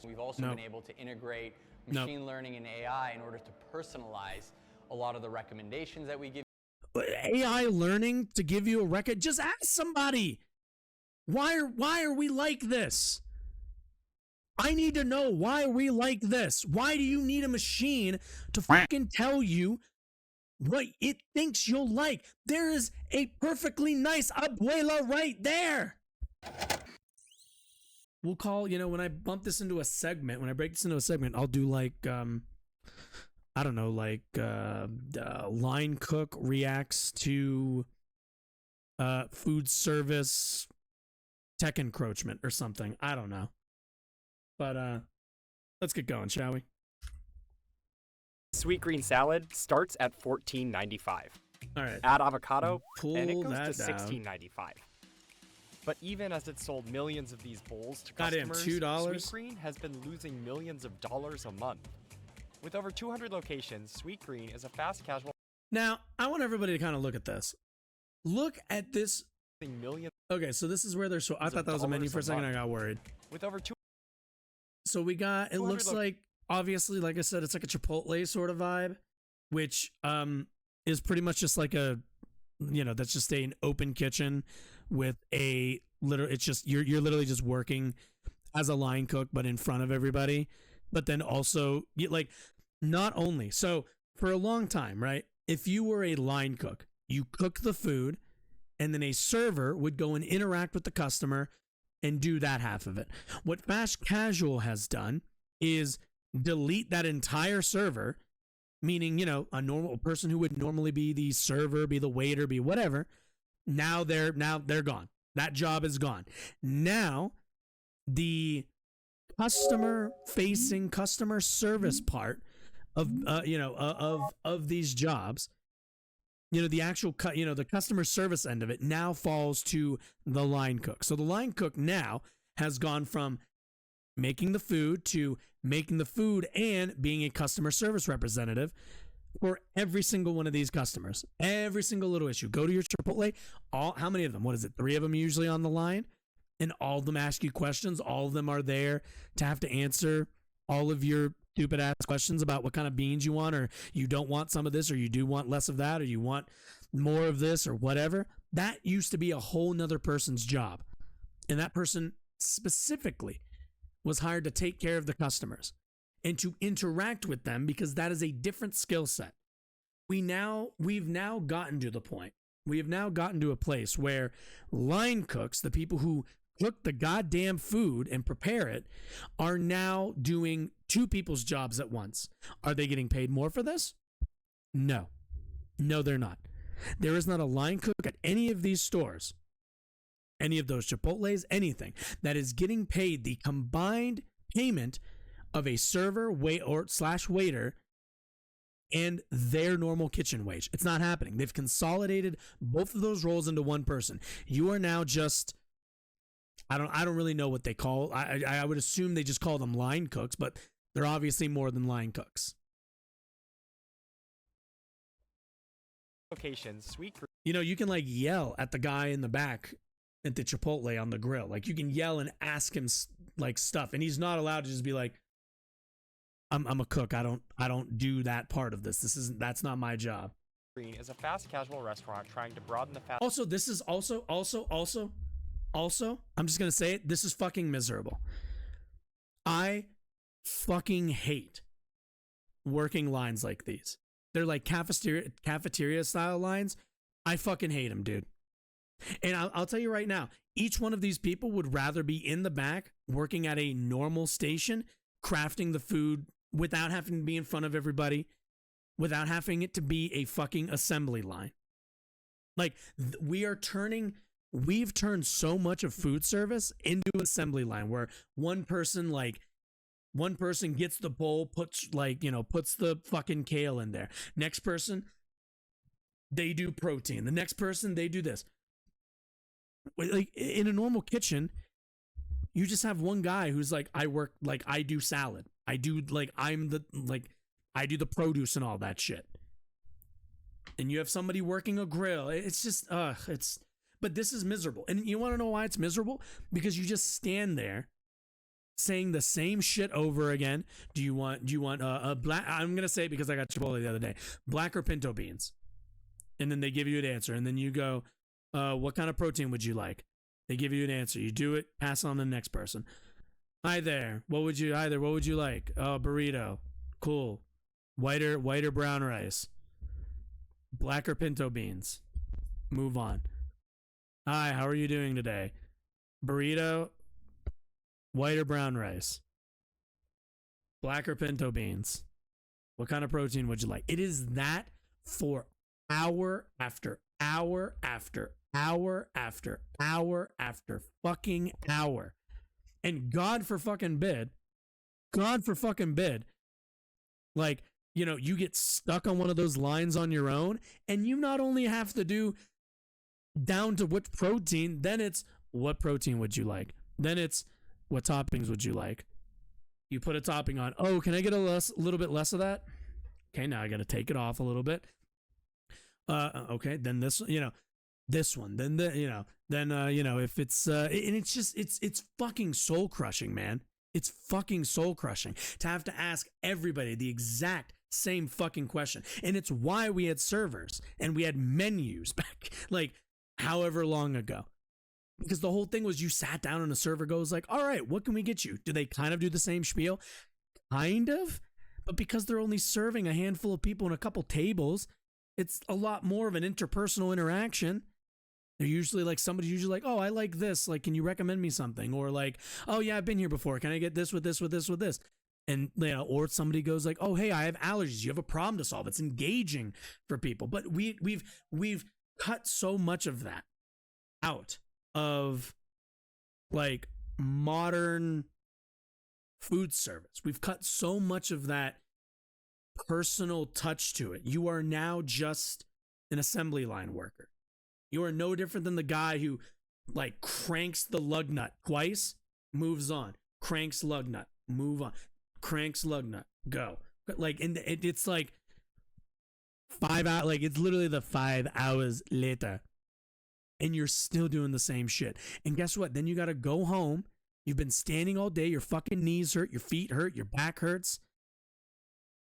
We've also been able to integrate machine learning and AI in order to personalize a lot of the recommendations that we give. AI learning to give you a record? Just ask somebody. Why are we like this? I need to know, why are we like this? Why do you need a machine to fucking tell you what it thinks you'll like? There is a perfectly nice abuela right there. We'll call, when I bump this into a segment, when I break this into a segment, I'll do like, I don't know, like line cook reacts to food service tech encroachment or something. I don't know. But let's get going, shall we? SweetGreen salad starts at $14.95. All right. Add avocado, Pull and it goes that to down. $16.95. But even as it sold millions of these bowls to Goddamn, customers, $2? SweetGreen has been losing millions of dollars a month. With over 200 locations, SweetGreen is a fast casual. Now, I want everybody to kind of look at this. Look at this. Millions. Okay, so this is where they're so. I thought that was a menu for a second. I got worried. With over two. So we got. It looks like, obviously, like I said, it's like a Chipotle sort of vibe, which is pretty much just like a, that's just an open kitchen with a it's just you're literally just working as a line cook, but in front of everybody. But then also, like, not only so for a long time, right? If you were a line cook, you cook the food, and then a server would go and interact with the customer and do that half of it. What fast casual has done is delete that entire server, meaning, a normal person who would normally be the server, be the waiter, be whatever. Now they're gone. That job is gone. Now the customer facing, customer service part of of these jobs, the actual the customer service end of it now falls to the line cook. So the line cook now has gone from making the food to making the food and being a customer service representative for every single one of these customers. Every single little issue. Go to your Chipotle. How many of them? What is it? 3 of them usually on the line, and all of them ask you questions. All of them are there to have to answer all of your stupid ass questions about what kind of beans you want, or you don't want some of this, or you do want less of that, or you want more of this, or whatever. That used to be a whole nother person's job. And that person specifically was hired to take care of the customers and to interact with them, because that is a different skill set. We've now gotten to the point. We have now gotten to a place where line cooks, the people who cook the goddamn food and prepare it, are now doing 2 people's jobs at once. Are they getting paid more for this? No. No, they're not. There is not a line cook at any of these stores, any of those Chipotles, anything, that is getting paid the combined payment of a server, waiter and their normal kitchen wage. It's not happening. They've consolidated both of those roles into one person. You are now just, I don't really know what they call. I would assume they just call them line cooks, but they're obviously more than line cooks. Locations, SweetGreen. You can like yell at the guy in the back at the Chipotle on the grill. Like, you can yell and ask him like stuff, and he's not allowed to just be like, I'm a cook. I don't do that part of this. That's not my job. SweetGreen is a fast casual restaurant trying to broaden the fast. Also, this is also, I'm just going to say it. This is fucking miserable. I fucking hate working lines like these. They're like cafeteria style lines. I fucking hate them, dude. And I'll tell you right now, each one of these people would rather be in the back working at a normal station, crafting the food without having to be in front of everybody, without having it to be a fucking assembly line. Like, we've turned so much of food service into an assembly line where one person gets the bowl, puts the fucking kale in there. Next person, they do protein. The next person, they do this. Like, in a normal kitchen, you just have one guy who's like, I do salad. I do I do the produce and all that shit. And you have somebody working a grill. It's just, but this is miserable. And you want to know why it's miserable? Because you just stand there saying the same shit over again. Do you want a black? I'm gonna say it because I got Chipotle the other day. Black or pinto beans, and then they give you an answer, and then you go, what kind of protein would you like? They give you an answer. You do it. Pass on to the next person. Hi there. What would you like? Oh, burrito. Cool. White or brown rice. Black or pinto beans. Move on. Hi, how are you doing today? Burrito. White or brown rice. Black or pinto beans. What kind of protein would you like? It is that for hour after hour after hour after hour after fucking hour. And God for fucking bid, like, you know, you get stuck on one of those lines on your own, and you not only have to do down to what protein, then it's what protein would you like? Then it's what toppings would you like? You put a topping on. Oh, can I get a little bit less of that? Okay, now I got to take it off a little bit. Okay, then this one, then if it's and it's just it's fucking soul crushing, man. It's fucking soul crushing to have to ask everybody the exact same fucking question. And it's why we had servers and we had menus back like however long ago. Because the whole thing was you sat down and a server goes like, all right, what can we get you? Do they kind of do the same spiel? Kind of. But because they're only serving a handful of people and a couple tables, it's a lot more of an interpersonal interaction. They're usually like, somebody's usually like, oh, I like this. Like, can you recommend me something? Or like, oh yeah, I've been here before. Can I get this with this, with this, with this? And, you know, or somebody goes like, oh, hey, I have allergies. You have a problem to solve. It's engaging for people. But we've cut so much of that out of like modern food service. We've cut so much of that personal touch to it. You are now just an assembly line worker. You are no different than the guy who like cranks the lug nut twice, moves on, cranks lug nut, move on, cranks lug nut, go. Like, and it's like 5 hours, like it's literally the 5 hours later and you're still doing the same shit. And guess what? Then you got to go home. You've been standing all day. Your fucking knees hurt. Your feet hurt. Your back hurts.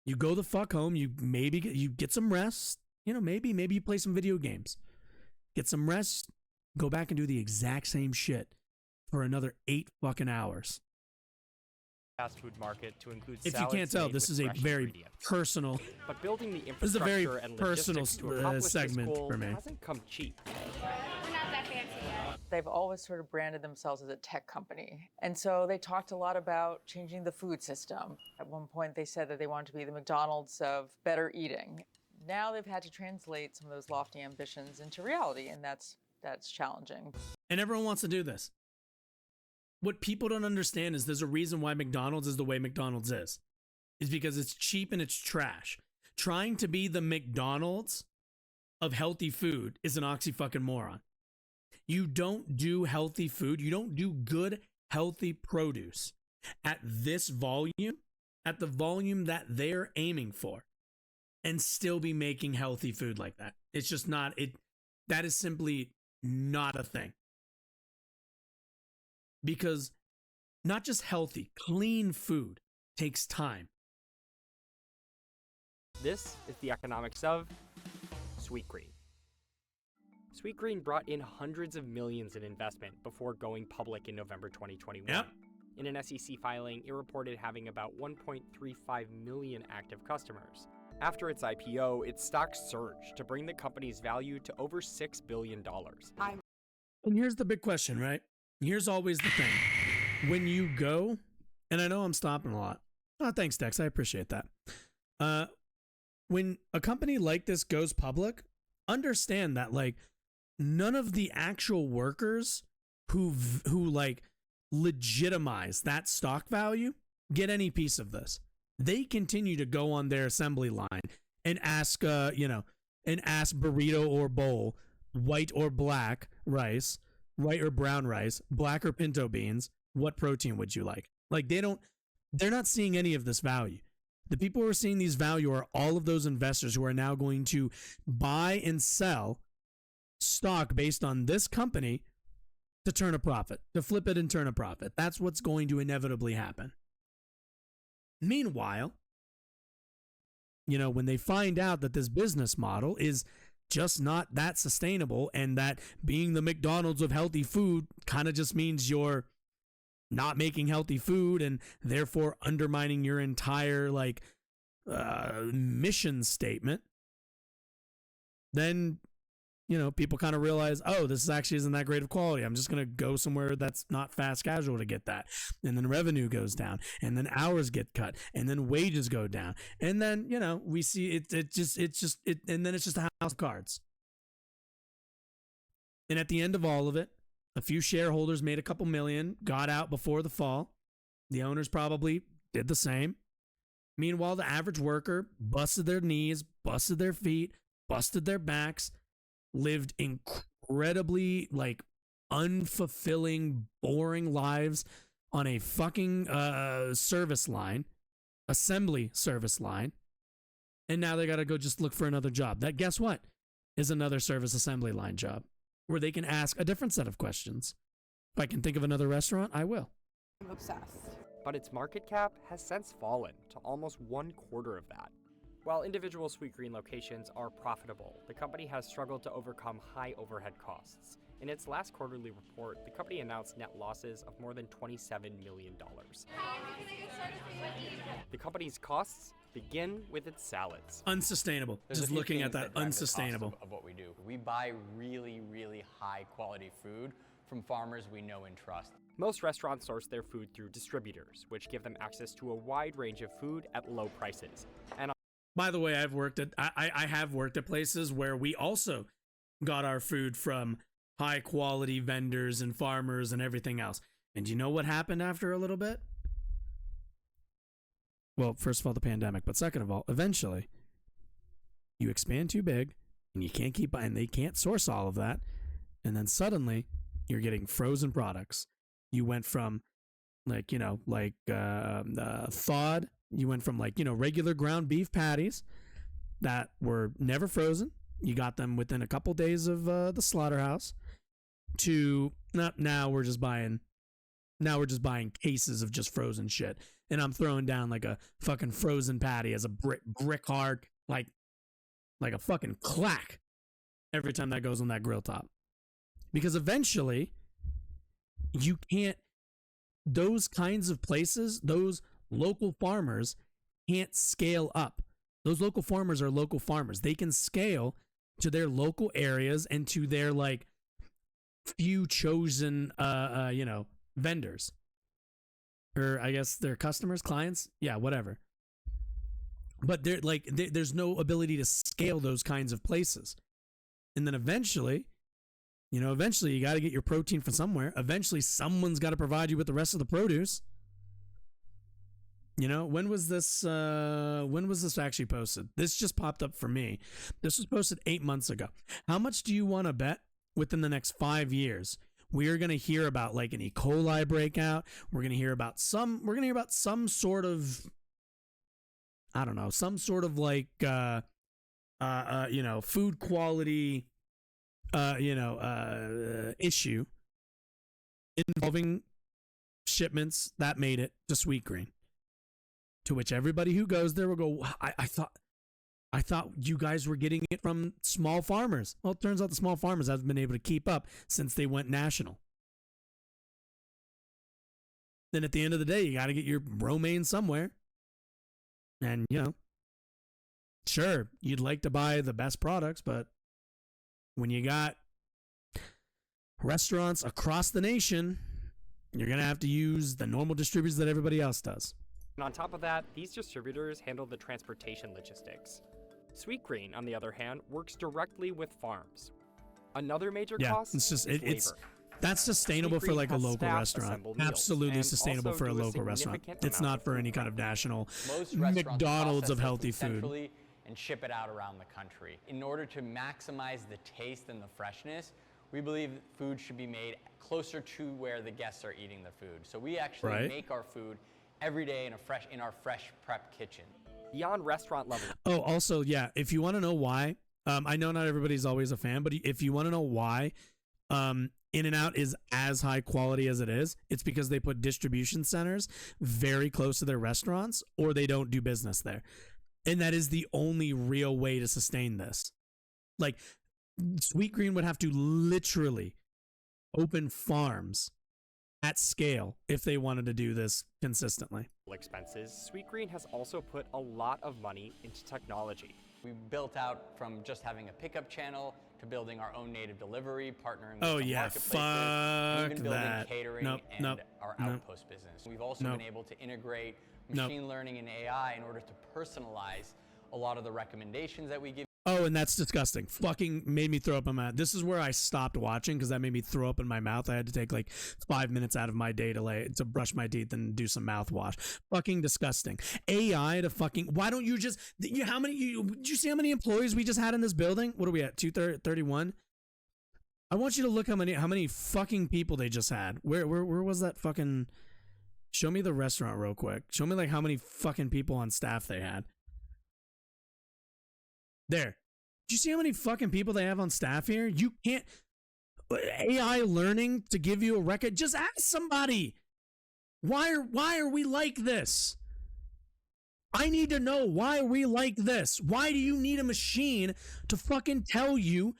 You go the fuck home. You get some rest. You know, maybe you play some video games. Get some rest. Go back and do the exact same shit for another 8 fucking hours. Fast food market to include if you can't tell, this is a very personal. But building the This is a very infrastructure and personal logistics to accomplish this segment goal for me. hasn't come cheap. We're not that fancy yet. They've always sort of branded themselves as a tech company. And so they talked a lot about changing the food system. At one point, they said that they wanted to be the McDonald's of better eating. Now they've had to translate some of those lofty ambitions into reality, and that's challenging. And everyone wants to do this. What people don't understand is there's a reason why McDonald's is the way McDonald's is because it's cheap and it's trash. Trying to be the McDonald's of healthy food is an oxy-fucking-moron. You don't do healthy food. You don't do good, healthy produce at this volume, at the volume that they're aiming for, and still be making healthy food like that. It's just not, that is simply not a thing. Because not just healthy, clean food takes time. This is the economics of SweetGreen. SweetGreen brought in hundreds of millions in investment before going public in November 2021. Yep. In an SEC filing, it reported having about 1.35 million active customers. After its IPO, its stock surged to bring the company's value to over $6 billion. And here's the big question, right? Here's always the thing. When you go, and I know I'm stopping a lot. Oh, thanks, Dex. I appreciate that. When a company like this goes public, understand that like none of the actual workers who like legitimize that stock value get any piece of this. They continue to go on their assembly line and ask, ask burrito or bowl, white or black rice, white or brown rice, black or pinto beans, what protein would you like? Like they're not seeing any of this value. The people who are seeing these value are all of those investors who are now going to buy and sell stock based on this company to turn a profit, to flip it and turn a profit. That's what's going to inevitably happen. Meanwhile, when they find out that this business model is just not that sustainable, and that being the McDonald's of healthy food kind of just means you're not making healthy food and therefore undermining your entire mission statement, then people kind of realize, oh, this actually isn't that great of quality. I'm just going to go somewhere that's not fast casual to get that. And then revenue goes down, and then hours get cut, and then wages go down. And then, we see and then it's just a house of cards. And at the end of all of it, a few shareholders made a couple million, got out before the fall. The owners probably did the same. Meanwhile, the average worker busted their knees, busted their feet, busted their backs, lived incredibly unfulfilling, boring lives on a fucking service line, assembly service line, and now they got to go just look for another job. That, guess what, is another service assembly line job where they can ask a different set of questions. If I can think of another restaurant, I will. I'm obsessed. But its market cap has since fallen to almost 1/4 of that. While individual SweetGreen locations are profitable, the company has struggled to overcome high overhead costs. In its last quarterly report, the company announced net losses of more than $27 million. The company's costs begin with its salads. Unsustainable. There's Just a few looking at things that, drive the unsustainable. cost of what we do. We buy really, really high quality food from farmers we know and trust. Most restaurants source their food through distributors, which give them access to a wide range of food at low prices. And By the way, I have worked at places where we also got our food from high quality vendors and farmers and everything else. And you know what happened after a little bit? Well, first of all, the pandemic, but second of all, eventually you expand too big and you can't keep buying, they can't source all of that. And then suddenly you're getting frozen products. You went from thawed. You went from regular ground beef patties that were never frozen. You got them within a couple days of the slaughterhouse to now we're just buying cases of just frozen shit. And I'm throwing down like a fucking frozen patty as a brick hard, like a fucking clack every time that goes on that grill top. Because eventually you can't, those kinds of places, those local farmers can't scale up. Those local farmers are local farmers. They can scale to their local areas and to their few chosen vendors, or I guess their customers, clients, yeah, whatever. But there's no ability to scale those kinds of places. And then eventually you got to get your protein from somewhere. Eventually someone's got to provide you with the rest of the produce. When was this actually posted? This just popped up for me. This was posted 8 months ago. How much do you want to bet within the next 5 years we are going to hear about an E. coli breakout? We're going to hear about some sort of, I don't know, some sort of food quality issue involving shipments that made it to SweetGreen. To which everybody who goes there will go, I thought you guys were getting it from small farmers. Well, it turns out the small farmers haven't been able to keep up since they went national. Then at the end of the day, you got to get your romaine somewhere. And, sure, you'd like to buy the best products, but when you got restaurants across the nation, you're going to have to use the normal distributors that everybody else does. And on top of that, these distributors handle the transportation logistics. SweetGreen, on the other hand, works directly with farms. Another major cost is labor. That's sustainable for a local restaurant. Absolutely sustainable for a local restaurant. It's not for any kind of national McDonald's of healthy food. And ship it out around the country. In order to maximize the taste and the freshness, we believe food should be made closer to where the guests are eating the food. So we actually make our food every day in our fresh prep kitchen. Beyond restaurant level. Oh, also, yeah, if you want to know why, I know not everybody's always a fan, but if you want to know why In-N-Out is as high quality as it is, it's because they put distribution centers very close to their restaurants, or they don't do business there. And that is the only real way to sustain this. Like, SweetGreen would have to literally open farms at scale if they wanted to do this consistently. Expenses, SweetGreen has also put a lot of money into technology. We built out from just having a pickup channel to building our own native delivery, partnering with Oh, some yeah, marketplaces, fuck even building that. catering Nope, and nope, our nope. outpost business. We've also Nope. been able to integrate Nope. machine learning and AI in order to personalize a lot of the recommendations that we give. Oh, and that's disgusting. Fucking made me throw up in my mouth. This is where I stopped watching because that made me throw up in my mouth. I had to take like 5 minutes out of my day to brush my teeth and do some mouthwash. Fucking disgusting. AI to fucking. Why don't you just? Did you see how many employees we just had in this building? What are we at? 231. I want you to look how many fucking people they just had. Where was that fucking? Show me the restaurant real quick. Show me like how many fucking people on staff they had. There. Do you see how many fucking people they have on staff here? You can't AI learning to give you a record. Just ask somebody. Why are we like this? I need to know, why are we like this? Why do you need a machine to fucking tell you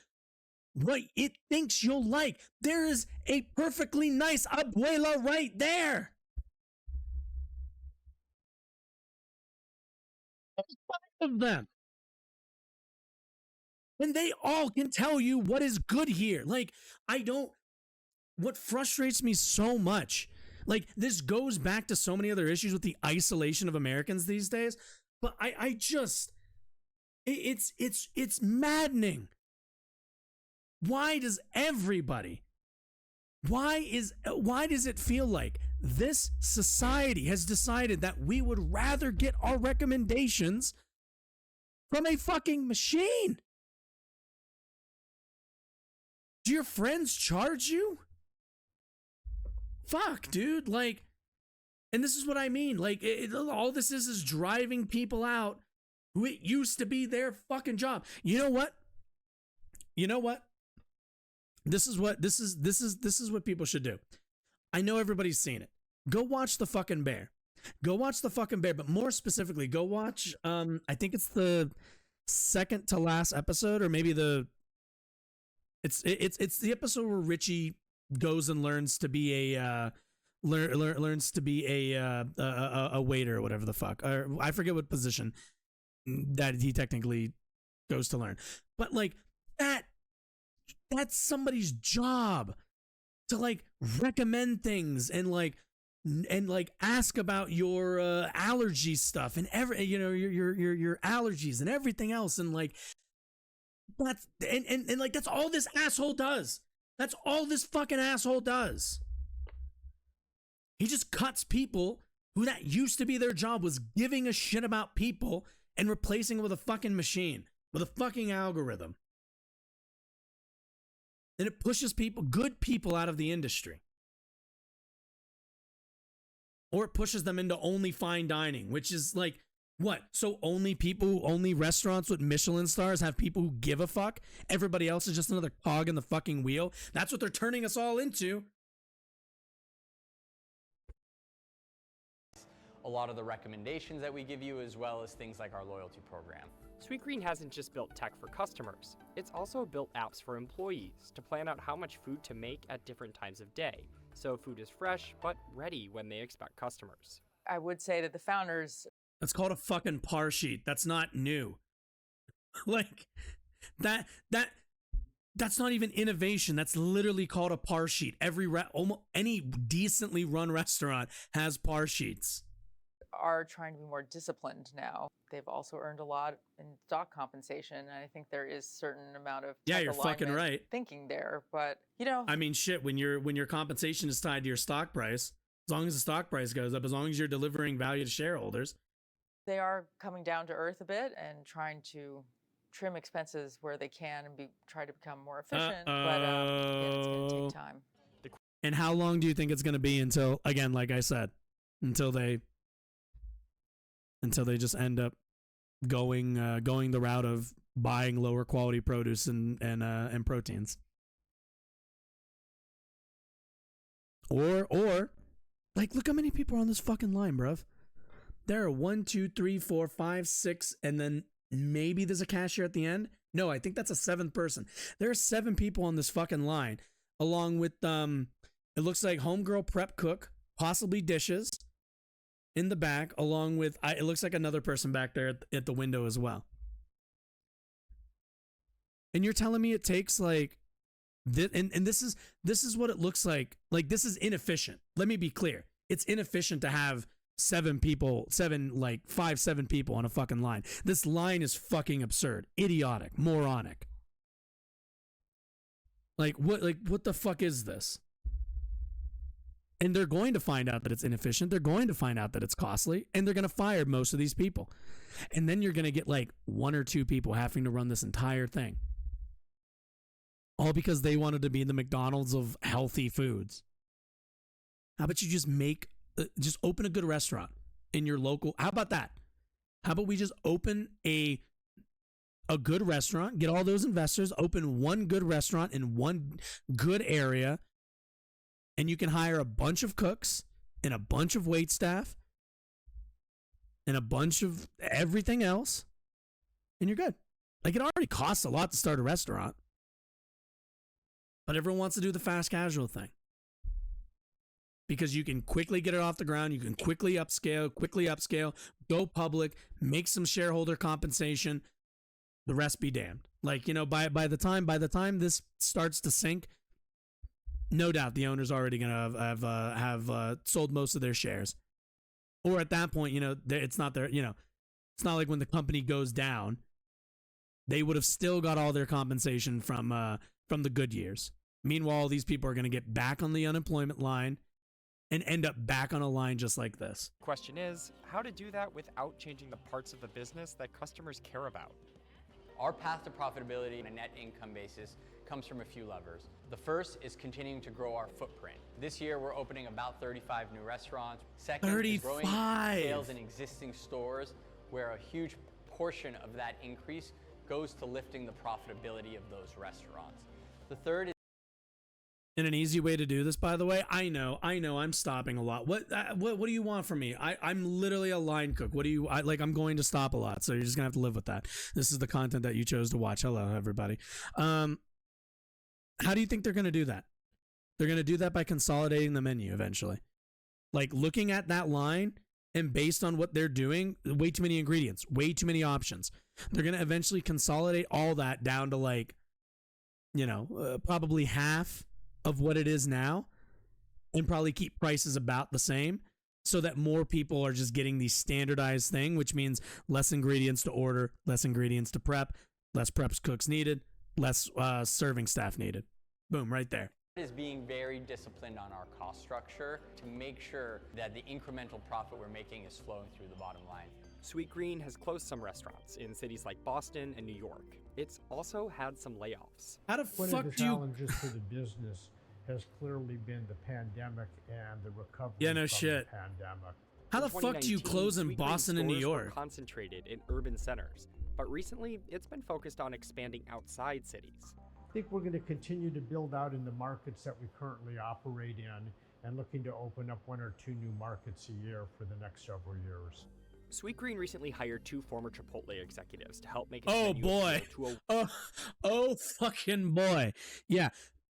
what it thinks you'll like? There is a perfectly nice abuela right there. Five of them. And they all can tell you what is good here. Like, what frustrates me so much, like, this goes back to so many other issues with the isolation of Americans these days, but it's maddening. Why does it feel like this society has decided that we would rather get our recommendations from a fucking machine? Do your friends charge you? Fuck, dude. Like, and this is what I mean. Like, all this is driving people out who it used to be their fucking job. You know what? This is what people should do. I know everybody's seen it. Go watch The Fucking Bear. But more specifically, go watch I think it's the second to last episode, or maybe it's the episode where Richie goes and learns to be a learns to be a waiter or whatever the fuck. Or I forget what position that he technically goes to learn. But like that's somebody's job to like recommend things and like ask about your allergy stuff and your allergies and everything else, and like that's and like that's all this asshole does. That's all this fucking asshole does. He just cuts people who that used to be their job, was giving a shit about people, and replacing it with a fucking machine, with a fucking algorithm. And it pushes good people out of the industry. Or it pushes them into only fine dining, which is like, what? So only restaurants with Michelin stars have people who give a fuck? Everybody else is just another cog in the fucking wheel? That's what they're turning us all into. A lot of the recommendations that we give you, as well as things like our loyalty program. SweetGreen hasn't just built tech for customers, it's also built apps for employees to plan out how much food to make at different times of day, so food is fresh but ready when they expect customers. I would say that the founders... That's called a fucking par sheet. That's not new. Like, that's not even innovation. That's literally called a par sheet. Almost any decently run restaurant has par sheets. Are trying to be more disciplined now. They've also earned a lot in stock compensation, and I think there is certain amount of yeah, you're fucking right thinking there. But I mean, shit, when your compensation is tied to your stock price, as long as the stock price goes up, as long as you're delivering value to shareholders, they are coming down to earth a bit and trying to trim expenses where they can and try to become more efficient. But it's going to take time. And how long do you think it's going to be until, again, like I said, until they just end up going the route of buying lower quality produce and proteins? Or, like, look how many people are on this fucking line, bruv. There are 1, 2, 3, 4, 5, 6, and then maybe there's a cashier at the end. No, I think that's a 7th person. There are 7 people on this fucking line, along with it looks like homegirl prep cook, possibly dishes in the back, along with it looks like another person back there at the window as well. And you're telling me it takes like this, and this is what it looks like. Like, this is inefficient. Let me be clear. It's inefficient to have 7 people on a fucking line. This line is fucking absurd, idiotic, moronic. Like what the fuck is this? And they're going to find out that it's inefficient. They're going to find out that it's costly, and they're going to fire most of these people. And then you're going to get like 1 or 2 people having to run this entire thing. All because they wanted to be the McDonald's of healthy foods. How about you just open a good restaurant in your local? How about that? How about we just open a good restaurant, get all those investors, open one good restaurant in one good area, and you can hire a bunch of cooks and a bunch of wait staff and a bunch of everything else, and you're good. Like, it already costs a lot to start a restaurant, but everyone wants to do the fast casual thing because you can quickly get it off the ground. You can quickly upscale, go public, make some shareholder compensation. The rest be damned. Like, you know, by the time this starts to sink, no doubt the owner's already gonna have sold most of their shares. Or at that point, you know, it's not their, you know, it's not like when the company goes down, they would have still got all their compensation from the good years. Meanwhile, these people are going to get back on the unemployment line and end up back on a line just like this. Question is, how to do that without changing the parts of the business that customers care about? Our path to profitability on a net income basis comes from a few levers. The first is continuing to grow our footprint. This year, we're opening about 35 new restaurants. Second, is growing sales in existing stores, where a huge portion of that increase goes to lifting the profitability of those restaurants. The third is... And an easy way to do this, by the way, I know, I'm stopping a lot. What do you want from me? I'm literally a line cook. I'm going to stop a lot, so you're just gonna have to live with that. This is the content that you chose to watch. Hello, everybody. How do you think they're gonna do that? They're gonna do that by consolidating the menu eventually. Like, looking at that line, and based on what they're doing, way too many ingredients, way too many options. They're gonna eventually consolidate all that down to, like, you know, probably half of what it is now, and probably keep prices about the same so that more people are just getting the standardized thing, which means less ingredients to order, less ingredients to prep, less preps cooks needed, less serving staff needed. Boom, right there. Is being very disciplined on our cost structure to make sure that the incremental profit we're making is flowing through the bottom line. SweetGreen has closed some restaurants in cities like Boston and New York. It's also had some layoffs. How the fuck do you... One of the challenges for the business has clearly been the pandemic and the recovery from the pandemic. How the fuck do you close in Boston and New York? Were concentrated in urban centers, but recently it's been focused on expanding outside cities. I think we're going to continue to build out in the markets that we currently operate in and looking to open up 1 or 2 new markets a year for the next several years. SweetGreen recently hired 2 former Chipotle executives to help make Oh fucking boy. Yeah.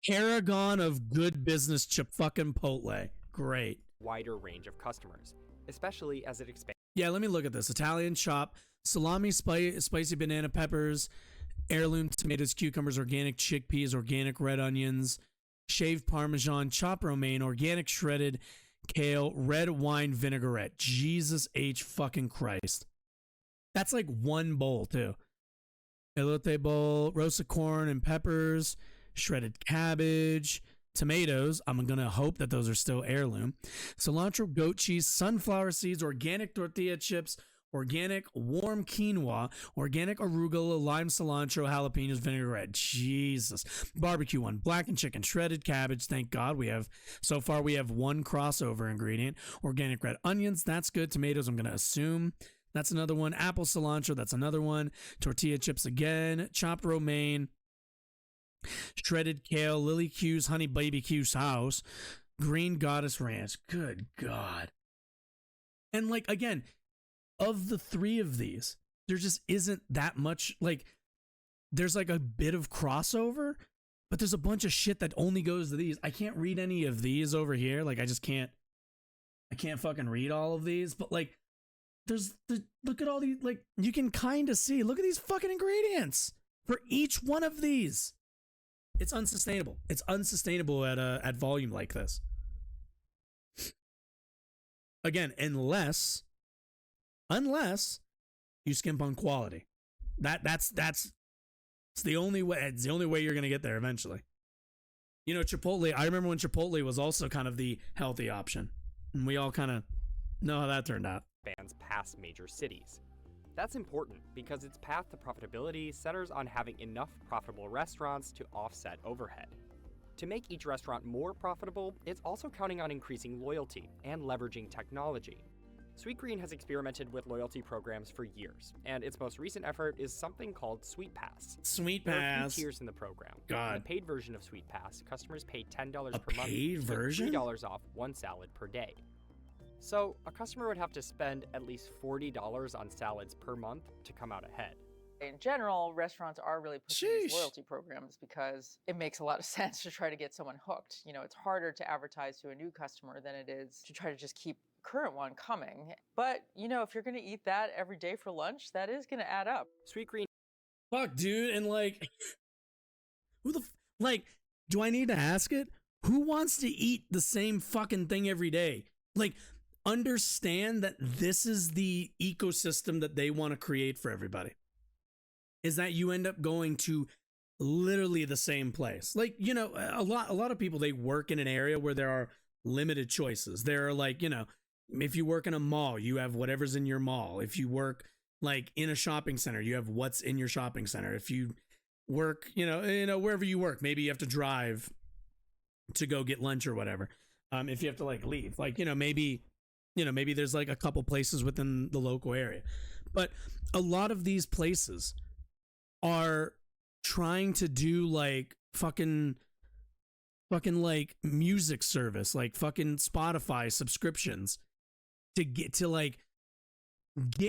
Paragon of good business fucking Chipotle. Great. Wider range of customers, especially as it expands. Yeah, let me look at this. Italian chop, salami, spicy banana peppers, heirloom tomatoes, cucumbers, organic chickpeas, organic red onions, shaved Parmesan, chopped romaine, organic shredded kale, red wine vinaigrette. Jesus H fucking Christ. That's like one bowl too. Elote bowl, roasted corn and peppers, shredded cabbage, tomatoes. I'm gonna hope that those are still heirloom. Cilantro, goat cheese, sunflower seeds, organic tortilla chips, organic warm quinoa, organic arugula, lime, cilantro, jalapenos, vinaigrette. Jesus. Barbecue one, blackened chicken, shredded cabbage. Thank God we have 1 crossover ingredient. Organic red onions. That's good. Tomatoes, I'm going to assume. That's another one. Apple cilantro. That's another one. Tortilla chips again. Chopped romaine. Shredded kale, lily cues, honey baby Q sauce. Green Goddess Ranch. Good God. And like, again, of the three of these, there just isn't that much, like, there's like a bit of crossover, but there's a bunch of shit that only goes to these. I can't read any of these over here. Like, I can't fucking read all of these, but like, look at all these, like, you can kind of see, look at these fucking ingredients for each one of these. It's unsustainable. It's unsustainable at volume like this. Again, unless you skimp on quality. That's the only way. It's the only way you're gonna get there eventually. You know, Chipotle. I remember when Chipotle was also kind of the healthy option, and we all kind of know how that turned out. Expands past major cities. That's important because its path to profitability centers on having enough profitable restaurants to offset overhead. To make each restaurant more profitable, it's also counting on increasing loyalty and leveraging technology. SweetGreen has experimented with loyalty programs for years, and its most recent effort is something called SweetPass. SweetPass. There are a few tiers in the program. God. In the paid version of SweetPass, customers pay $10 A per month paid to get version? $3 off one salad per day. So, a customer would have to spend at least $40 on salads per month to come out ahead. In general, restaurants are really pushing these Sheesh. loyalty programs because it makes a lot of sense to try to get someone hooked. You know, it's harder to advertise to a new customer than it is to try to just keep current one coming. But, you know, if you're going to eat that every day for lunch, that is going to add up. SweetGreen Fuck, dude, and like, like, do I need to ask it? Who wants to eat the same fucking thing every day? Like, understand that this is the ecosystem that they want to create for everybody. Is that you end up going to literally the same place. Like, you know, a lot of people, they work in an area where there are limited choices. There are, like, you know, if you work in a mall, you have whatever's in your mall. If you work like in a shopping center, you have what's in your shopping center. If you work, you know, wherever you work, maybe you have to drive to go get lunch or whatever. If you have to like leave, like, maybe there's like a couple places within the local area, but a lot of these places are trying to do like fucking like music service, like fucking Spotify subscriptions to get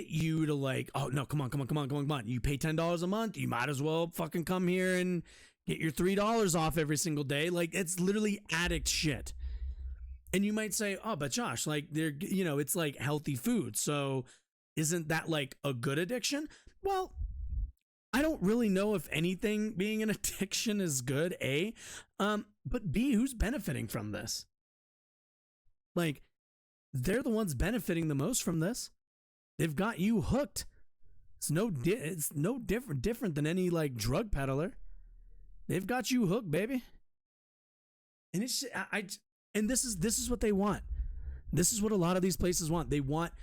you to like, oh no, come on. You pay $10 a month. You might as well fucking come here and get your $3 off every single day. Like, it's literally addict shit. And you might say, oh, but Josh, like, they're, it's like healthy food. So isn't that like a good addiction? Well, I don't really know if anything being an addiction is good, A. But B, who's benefiting from this? Like, they're the ones benefiting the most from this. They've got you hooked. It's no different than any like drug peddler. They've got you hooked, baby. And it's and this is what they want. This is what a lot of these places want. They want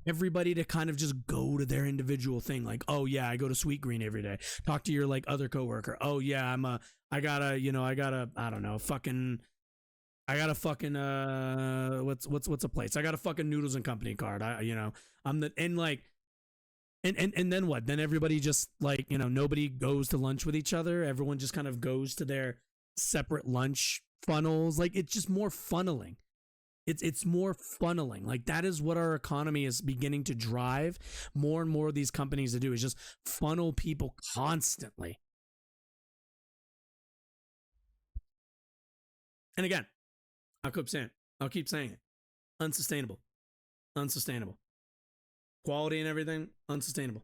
everybody to kind of just go to their individual thing. Like, oh yeah, I go to SweetGreen every day. Talk to your like other coworker. Oh yeah, I got a what's a place? I got a fucking Noodles and Company card. And then what? Then everybody just like, nobody goes to lunch with each other. Everyone just kind of goes to their separate lunch funnels. Like, it's just more funneling. It's more funneling. Like, that is what our economy is beginning to drive more and more of these companies to do, is just funnel people constantly. And again, I'll keep saying it. Unsustainable. Quality and everything, unsustainable.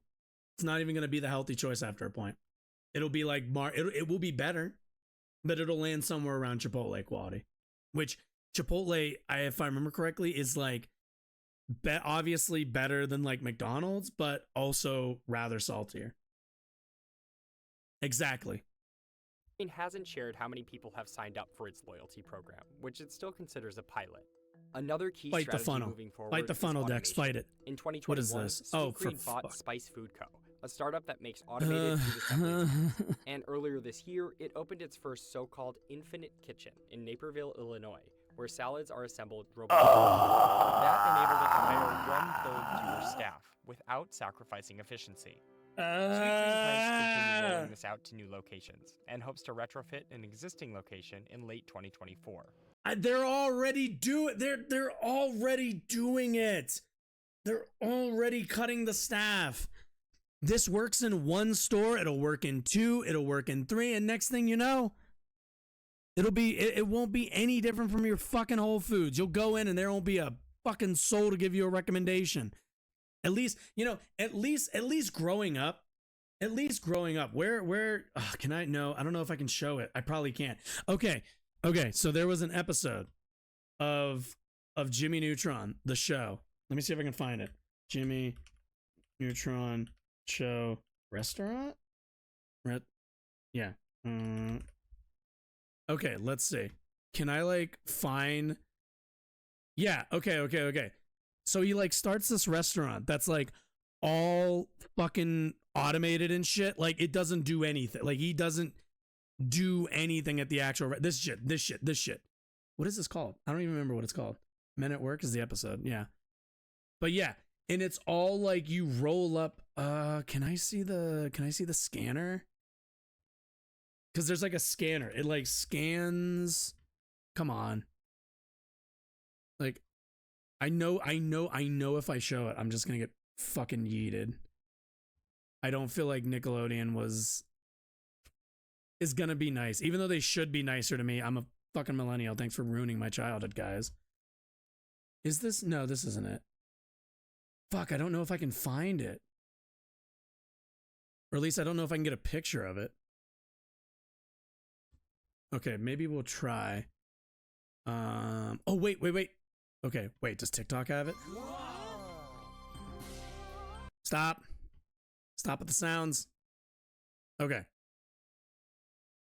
It's not even going to be the healthy choice after a point. It'll be like, it will be better, but it'll land somewhere around Chipotle quality, which Chipotle, if I remember correctly, is like obviously better than like McDonald's, but also rather saltier. Exactly. It hasn't shared how many people have signed up for its loyalty program, which it still considers a pilot. Another key Fight the strategy funnel. moving forward Fight the is funnel, Dex. automation. Fight it. In 2021, What is this? Oh, for SweetGreen bought fuck. Spice Food Co., a startup that makes automated food assembly lines. And earlier this year, it opened its first so-called Infinite Kitchen in Naperville, Illinois, where salads are assembled robotically. That enabled it to hire 1/3 fewer staff without sacrificing efficiency. SweetGreen plans to continue rolling this out to new locations and hopes to retrofit an existing location in late 2024. They're already doing it. They're already cutting the staff. This works in one store, it'll work in 2, it'll work in 3, and next thing you know, it won't be any different from your fucking Whole Foods. You'll go in and there won't be a fucking soul to give you a recommendation. At least growing up, where can I know? I don't know if I can show it. I probably can't. Okay, so there was an episode of Jimmy Neutron, the show. Let me see if I can find it. Jimmy Neutron show restaurant? Yeah. Okay, let's see. Can I like find? Yeah, okay. So he like starts this restaurant that's like all fucking automated and shit. Like it doesn't do anything. Like he doesn't do anything at the actual this shit. What is this called? I don't even remember what it's called. Men at Work is the episode. Yeah. But yeah, and it's all like you roll up. Can I see the scanner? Because there's like a scanner. It like scans. Come on. Like, I know if I show it, I'm just gonna get fucking yeeted. I don't feel like Nickelodeon is gonna be nice. Even though they should be nicer to me. I'm a fucking millennial. Thanks for ruining my childhood, guys. Is this? No, this isn't it. Fuck, I don't know if I can find it. Or at least I don't know if I can get a picture of it. Okay, maybe we'll try. Oh, wait. Okay, wait, does TikTok have it? Stop with the sounds. Okay.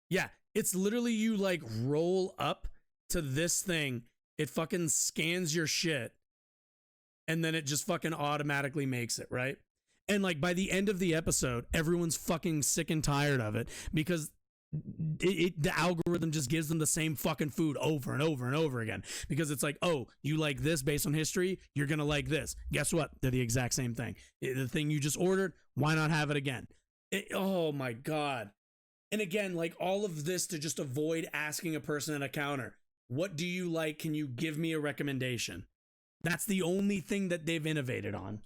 Yeah, it's literally you like roll up to this thing. It fucking scans your shit. And then it just fucking automatically makes it, right? And like by the end of the episode, everyone's fucking sick and tired of it because the algorithm just gives them the same fucking food over and over and over again because it's like, oh, you like this based on history, you're gonna like this. Guess what? They're the exact same thing. The thing you just ordered, why not have it again? Oh my god. And again, like all of this to just avoid asking a person at a counter, what do you like? Can you give me a recommendation? That's the only thing that they've innovated on.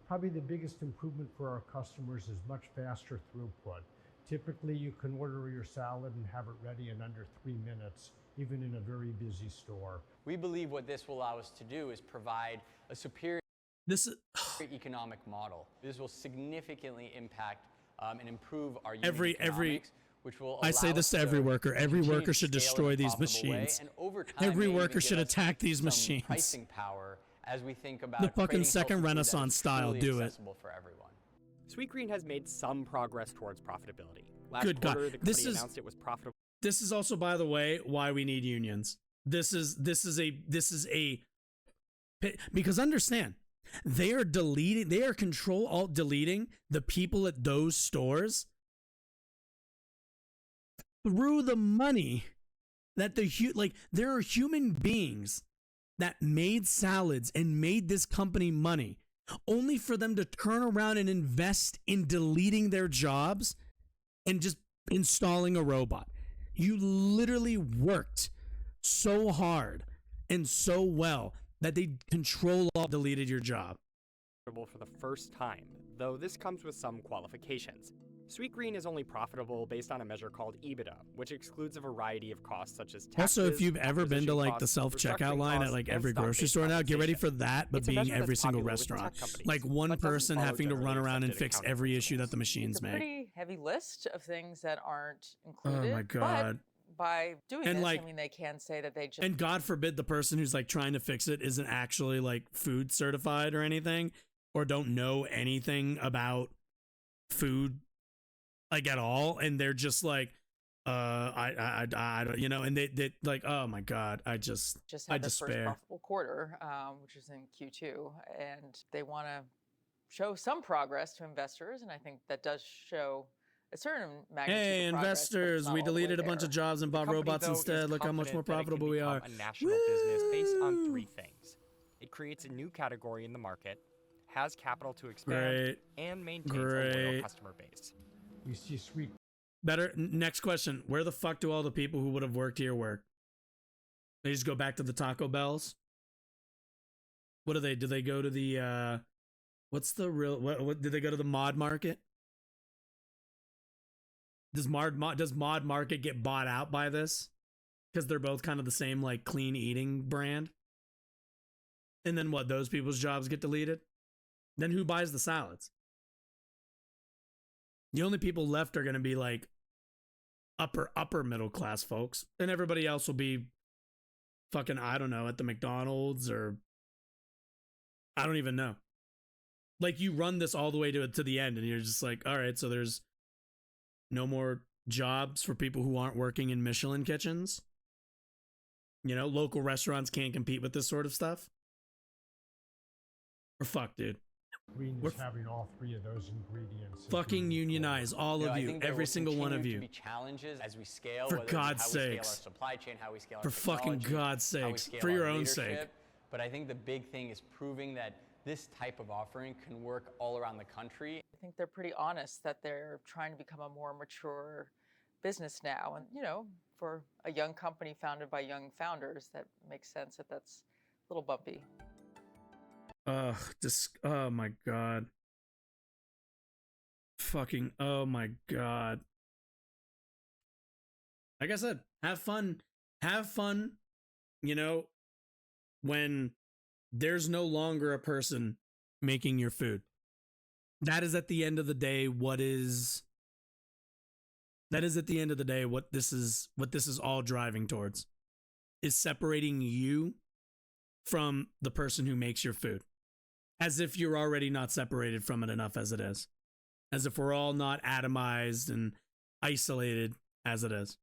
Probably the biggest improvement for our customers is much faster throughput. Typically, you can order your salad and have it ready in under 3 minutes, even in a very busy store. We believe what this will allow us to do is provide a superior economic model. This will significantly impact and improve our unit economics, which will I say this to every worker. Every worker should destroy these machines. Every worker should attack these machines. Pricing power as we think about the fucking second Renaissance style. Do it. For everyone. SweetGreen has made some progress towards profitability. Good God. The company announced it was profitable. This is also, by the way, why we need unions. This is a because understand, they are control alt deleting the people at those stores through the money that there are human beings that made salads and made this company money only for them to turn around and invest in deleting their jobs and just installing a robot. You literally worked so hard and so well that they control alt deleted your job. For the first time, though this comes with some qualifications. SweetGreen is only profitable based on a measure called EBITDA, which excludes a variety of costs such as taxes. Also, if you've ever been to like the self-checkout line at like every grocery store now, get ready for that, but being every single restaurant. Like one person having to run around and fix every issue that the machines make. It's a pretty heavy list of things that aren't included. Oh my god. But by doing this, I mean, they can say that they just... And God forbid the person who's like trying to fix it isn't actually like food certified or anything, or don't know anything about food like at all, and they're just like I don't, you know, and they like, oh my god, I just had the first profitable quarter, which is in Q2, and they want to show some progress to investors, and I think that does show a certain magnitude hey of progress, investors, we deleted a bunch of jobs and bought robots instead. Look how much more profitable we are. A national business based on 3 things. It creates a new category in the market, has capital to expand, and maintains a loyal customer base. We see Better. Next question. Where the fuck do all the people who would have worked here work? They just go back to the Taco Bells? What do they? Do they go to the, what's the real, what did they go to the Mod Market? Does Mod Market get bought out by this? Because they're both kind of the same, like, clean eating brand? And then what? Those people's jobs get deleted? Then who buys the salads? The only people left are going to be, like, upper middle class folks. And everybody else will be fucking, I don't know, at the McDonald's or I don't even know. Like, you run this all the way to the end and you're just like, all right, so there's no more jobs for people who aren't working in Michelin kitchens. You know, local restaurants can't compete with this sort of stuff. Or fuck, dude. Green is having all three of those ingredients. Fucking unionize, all of you, every single one of you. To be challenges as we scale. For whether it's God's how we scale our sakes. supply chain, how we scale For our fucking technology, God's how we sakes. scale For your our own sake. leadership. But I think the big thing is proving that this type of offering can work all around the country. I think they're pretty honest that they're trying to become a more mature business now. And, you know, for a young company founded by young founders, that makes sense that that's a little bumpy. Oh my God. Fucking, oh my God. Like I said, have fun. Have fun, you know, when there's no longer a person making your food. That is at the end of the day what is what this is all driving towards, is separating you from the person who makes your food. As if you're already not separated from it enough as it is. As if we're all not atomized and isolated as it is.